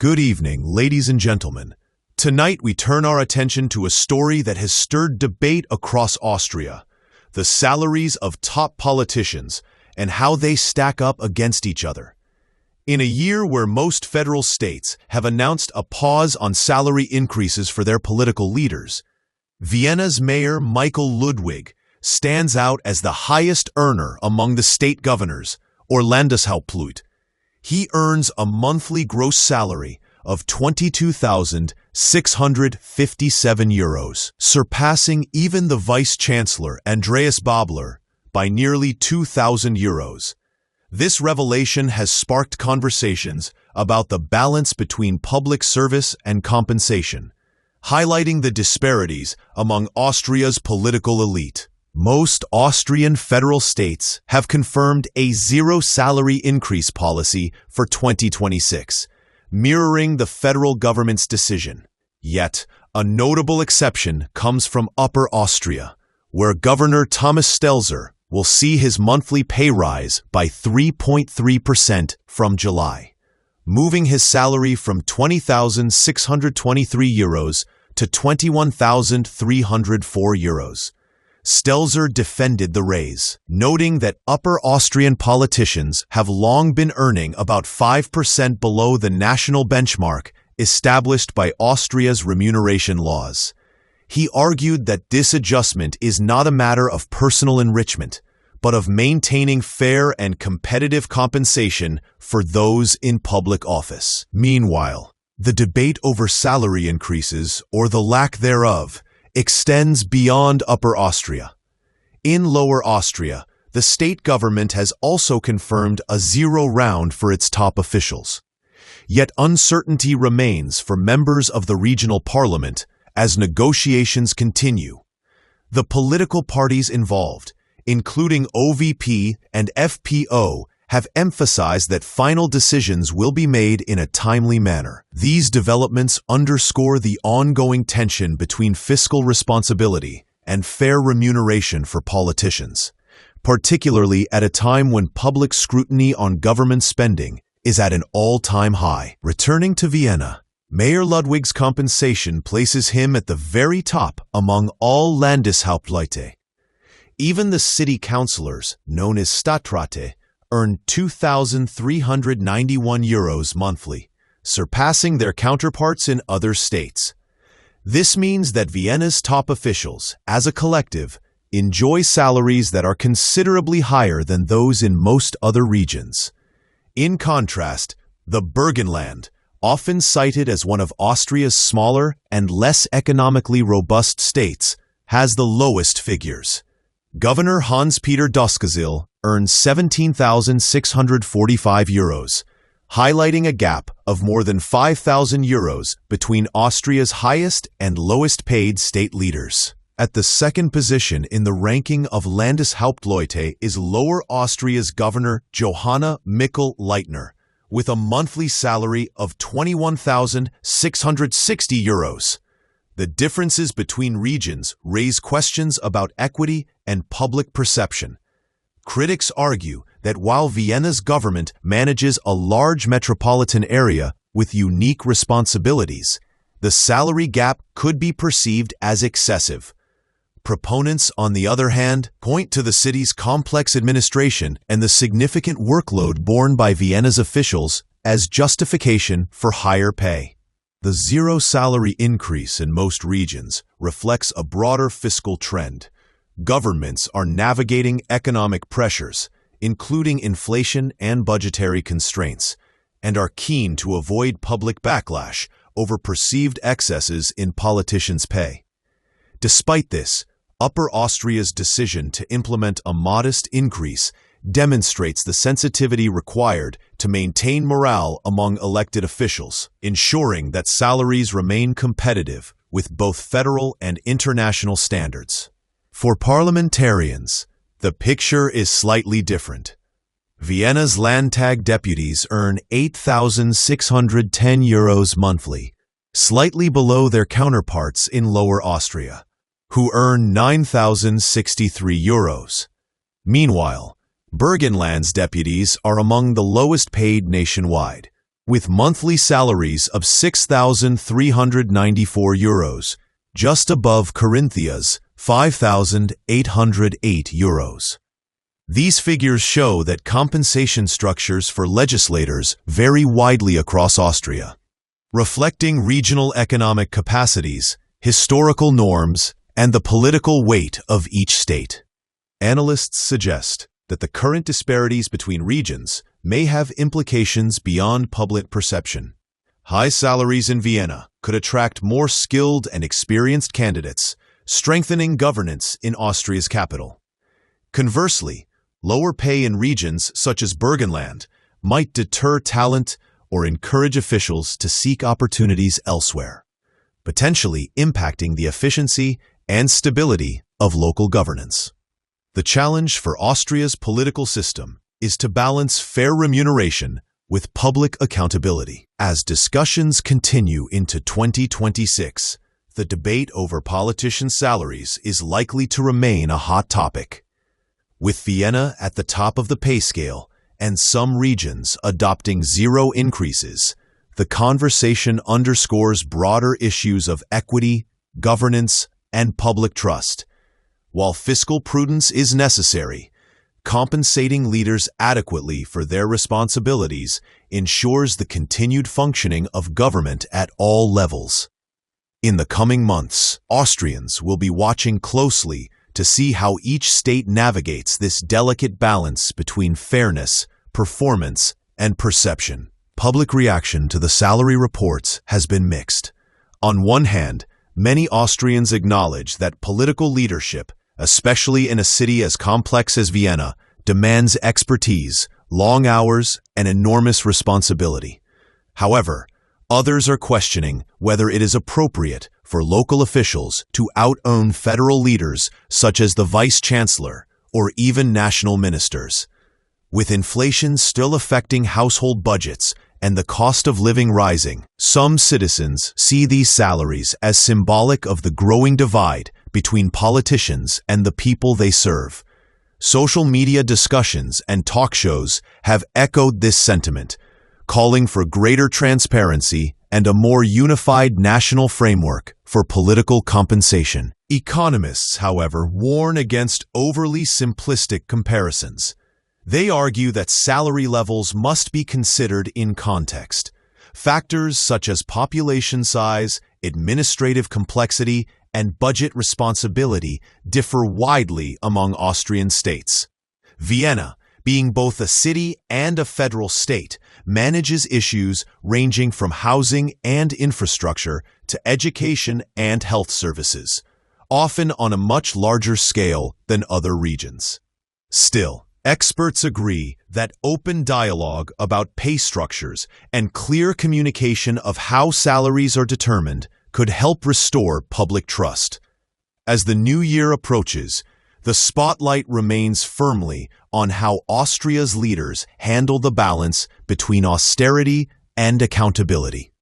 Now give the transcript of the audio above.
Good evening, ladies and gentlemen. Tonight we turn our attention to a story that has stirred debate across Austria: the salaries of top politicians and how they stack up against each other. In a year where most federal states have announced a pause on salary increases for their political leaders, Vienna's Mayor Michael Ludwig stands out as the highest earner among the state governors, or Landeshauptleute. He earns a monthly gross salary of €22,657, surpassing even the Vice-Chancellor Andreas Babler by nearly €2,000. This revelation has sparked conversations about the balance between public service and compensation, highlighting the disparities among Austria's political elite. Most Austrian federal states have confirmed a zero salary increase policy for 2026, mirroring the federal government's decision. Yet, a notable exception comes from Upper Austria, where Governor Thomas Stelzer will see his monthly pay rise by 3.3% from July, moving his salary from €20,623 to €21,304. Stelzer defended the raise, noting that Upper Austrian politicians have long been earning about 5% below the national benchmark established by Austria's remuneration laws. He argued that this adjustment is not a matter of personal enrichment, but of maintaining fair and competitive compensation for those in public office. Meanwhile, the debate over salary increases, or the lack thereof, extends beyond Upper Austria. In Lower Austria, the state government has also confirmed a zero round for its top officials. Yet uncertainty remains for members of the regional parliament as negotiations continue. The political parties involved, including OVP and FPO, have emphasized that final decisions will be made in a timely manner. These developments underscore the ongoing tension between fiscal responsibility and fair remuneration for politicians, particularly at a time when public scrutiny on government spending is at an all-time high. Returning to Vienna, Mayor Ludwig's compensation places him at the very top among all Landeshauptleute. Even the city councillors, known as Stadträte, earn €2,391 monthly, surpassing their counterparts in other states. This means that Vienna's top officials, as a collective, enjoy salaries that are considerably higher than those in most other regions. In contrast, the Burgenland, often cited as one of Austria's smaller and less economically robust states, has the lowest figures. Governor Hans-Peter Doskozil earns €17,645, highlighting a gap of more than €5,000 between Austria's highest and lowest paid state leaders. At the second position in the ranking of Landeshauptleute is Lower Austria's Governor Johanna Mikl-Leitner, with a monthly salary of €21,660. The differences between regions raise questions about equity and public perception. Critics argue that while Vienna's government manages a large metropolitan area with unique responsibilities, the salary gap could be perceived as excessive. Proponents, on the other hand, point to the city's complex administration and the significant workload borne by Vienna's officials as justification for higher pay. The zero salary increase in most regions reflects a broader fiscal trend. Governments are navigating economic pressures, including inflation and budgetary constraints, and are keen to avoid public backlash over perceived excesses in politicians' pay. Despite this, Upper Austria's decision to implement a modest increase demonstrates the sensitivity required to maintain morale among elected officials, ensuring that salaries remain competitive with both federal and international standards. For parliamentarians, the picture is slightly different. Vienna's Landtag deputies earn €8,610 monthly, slightly below their counterparts in Lower Austria, who earn €9,063. Meanwhile, Burgenland's deputies are among the lowest paid nationwide, with monthly salaries of €6,394, just above Carinthia's €5,808. These figures show that compensation structures for legislators vary widely across Austria, reflecting regional economic capacities, historical norms, and the political weight of each state. Analysts suggest that the current disparities between regions may have implications beyond public perception. High salaries in Vienna could attract more skilled and experienced candidates, strengthening governance in Austria's capital. Conversely, lower pay in regions such as Burgenland might deter talent or encourage officials to seek opportunities elsewhere, potentially impacting the efficiency and stability of local governance. The challenge for Austria's political system is to balance fair remuneration with public accountability. As discussions continue into 2026, the debate over politicians' salaries is likely to remain a hot topic. With Vienna at the top of the pay scale and some regions adopting zero increases, the conversation underscores broader issues of equity, governance, and public trust. While fiscal prudence is necessary, compensating leaders adequately for their responsibilities ensures the continued functioning of government at all levels. In the coming months, Austrians will be watching closely to see how each state navigates this delicate balance between fairness, performance, and perception. Public reaction to the salary reports has been mixed. On one hand, many Austrians acknowledge that political leadership, especially in a city as complex as Vienna, demands expertise, long hours, and enormous responsibility. However, others are questioning whether it is appropriate for local officials to out-own federal leaders such as the Vice-Chancellor or even national ministers. With inflation still affecting household budgets and the cost of living rising, some citizens see these salaries as symbolic of the growing divide between politicians and the people they serve. Social media discussions and talk shows have echoed this sentiment, calling for greater transparency and a more unified national framework for political compensation. Economists, however, warn against overly simplistic comparisons. They argue that salary levels must be considered in context. Factors such as population size, administrative complexity, and budget responsibility differ widely among Austrian states. Vienna, being both a city and a federal state, manages issues ranging from housing and infrastructure to education and health services, often on a much larger scale than other regions. Still, experts agree that open dialogue about pay structures and clear communication of how salaries are determined could help restore public trust. As the new year approaches, the spotlight remains firmly on how Austria's leaders handle the balance between austerity and accountability.